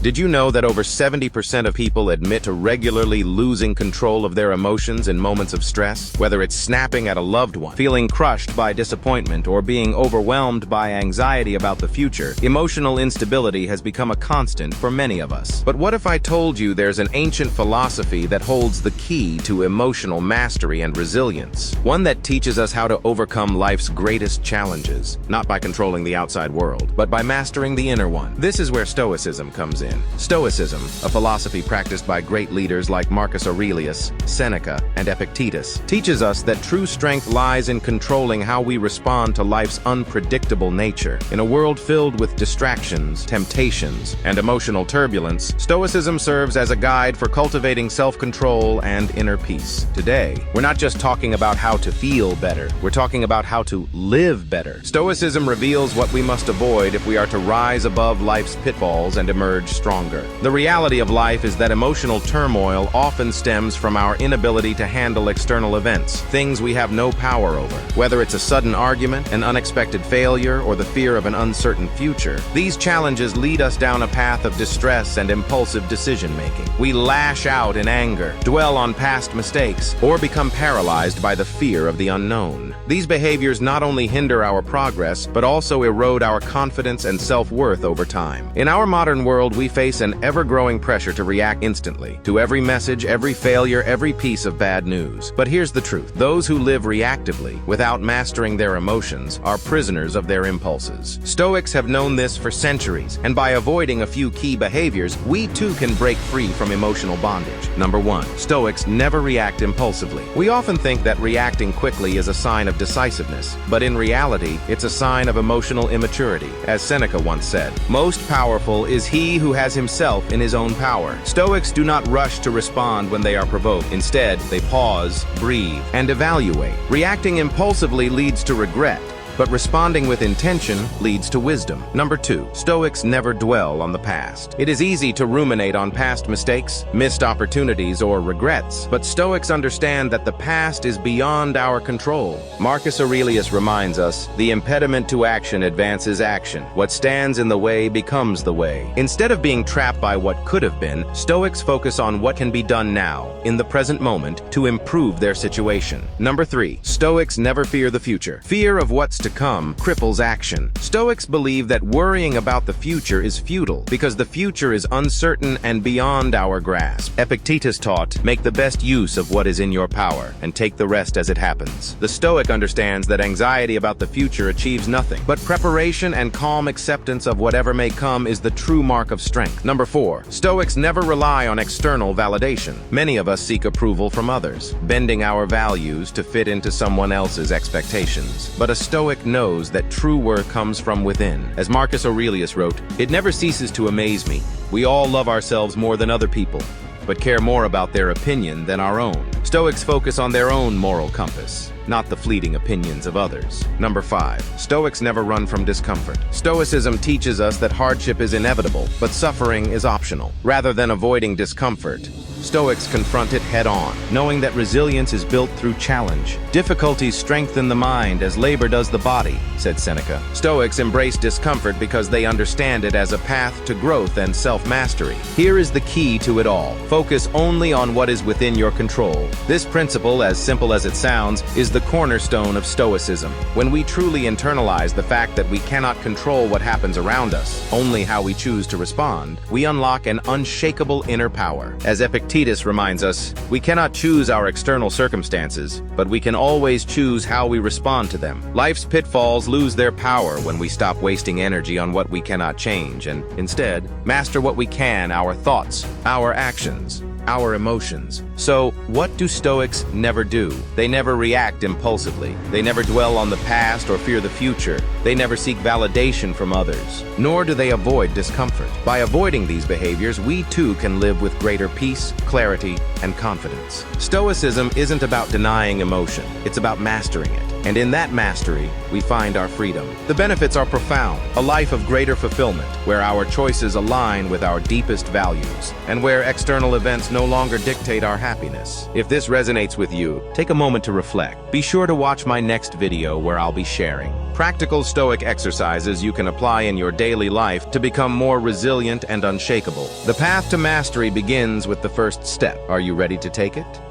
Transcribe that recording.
Did you know that over 70% of people admit to regularly losing control of their emotions in moments of stress? Whether it's snapping at a loved one, feeling crushed by disappointment, or being overwhelmed by anxiety about the future, emotional instability has become a constant for many of us. But what if I told you there's an ancient philosophy that holds the key to emotional mastery and resilience? One that teaches us how to overcome life's greatest challenges, not by controlling the outside world, but by mastering the inner one. This is where Stoicism comes in. Stoicism, a philosophy practiced by great leaders like Marcus Aurelius, Seneca, and Epictetus, teaches us that true strength lies in controlling how we respond to life's unpredictable nature. In a world filled with distractions, temptations, and emotional turbulence, Stoicism serves as a guide for cultivating self-control and inner peace. Today, we're not just talking about how to feel better, we're talking about how to live better. Stoicism reveals what we must avoid if we are to rise above life's pitfalls and emerge stronger. The reality of life is that emotional turmoil often stems from our inability to handle external events, things we have no power over. Whether it's a sudden argument, an unexpected failure, or the fear of an uncertain future, these challenges lead us down a path of distress and impulsive decision-making. We lash out in anger, dwell on past mistakes, or become paralyzed by the fear of the unknown. These behaviors not only hinder our progress, but also erode our confidence and self-worth over time. In our modern world, we face an ever-growing pressure to react instantly to every message, every failure, every piece of bad news. But here's the truth. Those who live reactively, without mastering their emotions, are prisoners of their impulses. Stoics have known this for centuries, and by avoiding a few key behaviors, we too can break free from emotional bondage. Number 1. Stoics never react impulsively. We often think that reacting quickly is a sign of decisiveness, but in reality, it's a sign of emotional immaturity. As Seneca once said, "Most powerful is he who has himself in his own power." Stoics do not rush to respond when they are provoked. Instead, they pause, breathe, and evaluate. Reacting impulsively leads to regret, but responding with intention leads to wisdom. Number 2. Stoics never dwell on the past. It is easy to ruminate on past mistakes, missed opportunities, or regrets, but Stoics understand that the past is beyond our control. Marcus Aurelius reminds us, "The impediment to action advances action. What stands in the way becomes the way." Instead of being trapped by what could have been, Stoics focus on what can be done now, in the present moment, to improve their situation. Number 3. Stoics never fear the future. Fear of what's to come cripples action. Stoics believe that worrying about the future is futile because the future is uncertain and beyond our grasp. Epictetus taught, "Make the best use of what is in your power and take the rest as it happens." The Stoic understands that anxiety about the future achieves nothing, but preparation and calm acceptance of whatever may come is the true mark of strength. Number 4. Stoics never rely on external validation. Many of us seek approval from others, bending our values to fit into someone else's expectations. But a Stoic knows that true worth comes from within. As Marcus Aurelius wrote, "It never ceases to amaze me. We all love ourselves more than other people, but care more about their opinion than our own." Stoics focus on their own moral compass, not the fleeting opinions of others. Number 5. Stoics never run from discomfort. Stoicism teaches us that hardship is inevitable, but suffering is optional. Rather than avoiding discomfort, Stoics confront it head-on, knowing that resilience is built through challenge. "Difficulties strengthen the mind as labor does the body," said Seneca. Stoics embrace discomfort because they understand it as a path to growth and self-mastery. Here is the key to it all. Focus only on what is within your control. This principle, as simple as it sounds, is the cornerstone of Stoicism. When we truly internalize the fact that we cannot control what happens around us, only how we choose to respond, we unlock an unshakable inner power. As Epictetus reminds us, we cannot choose our external circumstances, but we can always choose how we respond to them. Life's pitfalls lose their power when we stop wasting energy on what we cannot change and, instead, master what we can: our thoughts, our actions, our emotions. So, what do Stoics never do? They never react impulsively. They never dwell on the past or fear the future. They never seek validation from others. Nor do they avoid discomfort. By avoiding these behaviors, we too can live with greater peace, clarity, and confidence. Stoicism isn't about denying emotion. It's about mastering it. And in that mastery, we find our freedom. The benefits are profound, a life of greater fulfillment, where our choices align with our deepest values, and where external events no longer dictate our happiness. If this resonates with you, take a moment to reflect. Be sure to watch my next video where I'll be sharing practical Stoic exercises you can apply in your daily life to become more resilient and unshakable. The path to mastery begins with the first step. Are you ready to take it?